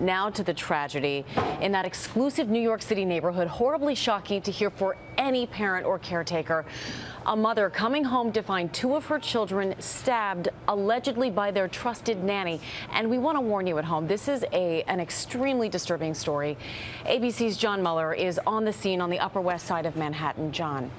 Now to the tragedy in that exclusive New York City neighborhood. Horribly shocking to hear for any parent or caretaker. A mother coming home to find two of her children stabbed, allegedly by their trusted nanny. And we want to warn you at home, this is an extremely disturbing story. ABC's John Muller is on the scene on the Upper West Side of Manhattan. John.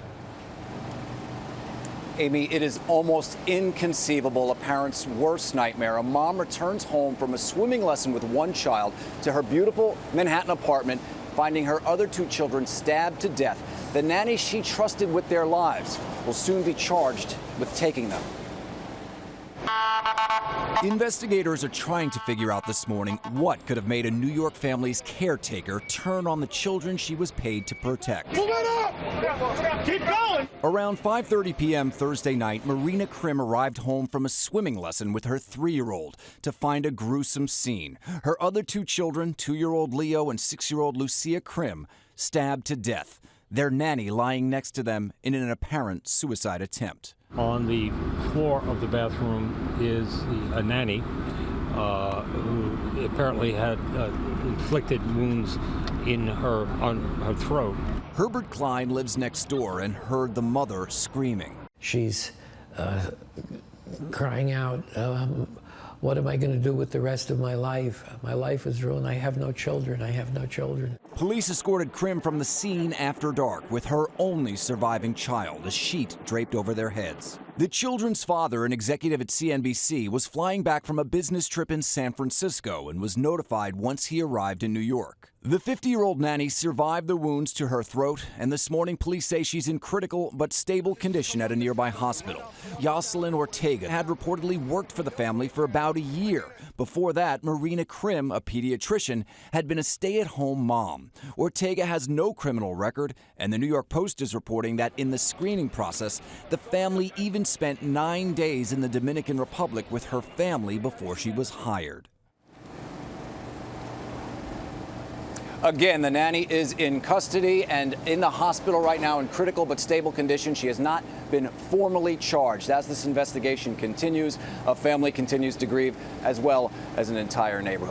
Amy, it is almost inconceivable, a parent's worst nightmare. A mom returns home from a swimming lesson with one child to her beautiful Manhattan apartment, finding her other two children stabbed to death. The nanny she trusted with their lives will soon be charged with taking them. Investigators are trying to figure out this morning what could have made a New York family's caretaker turn on the children she was paid to protect. Pull it up! Keep going! Around 5:30 p.m. Thursday night, Marina Krim arrived home from a swimming lesson with her 3-year-old to find a gruesome scene. Her other two children, 2-year-old Leo and 6-year-old Lucia Krim, stabbed to death. Their nanny lying next to them in an apparent suicide attempt. On the floor of the bathroom is a nanny who apparently had inflicted wounds on her throat. Herbert Klein lives next door and heard the mother screaming. She's crying out, what am I going to do with the rest of my life? My life is ruined. I have no children. I have no children. Police escorted Krim from the scene after dark with her only surviving child, a sheet draped over their heads. The children's father, an executive at CNBC, was flying back from a business trip in San Francisco and was notified once he arrived in New York. The 50-year-old nanny survived the wounds to her throat, and this morning police say she's in critical but stable condition at a nearby hospital. Yoselin Ortega had reportedly worked for the family for about a year. Before that, Marina Krim, a pediatrician, had been a stay-at-home mom. Ortega has no criminal record, and the New York Post is reporting that in the screening process, the family even spent 9 days in the Dominican Republic with her family before she was hired. Again, the nanny is in custody and in the hospital right now in critical but stable condition. She has not been formally charged. As this investigation continues, a family continues to grieve, as well as an entire neighborhood.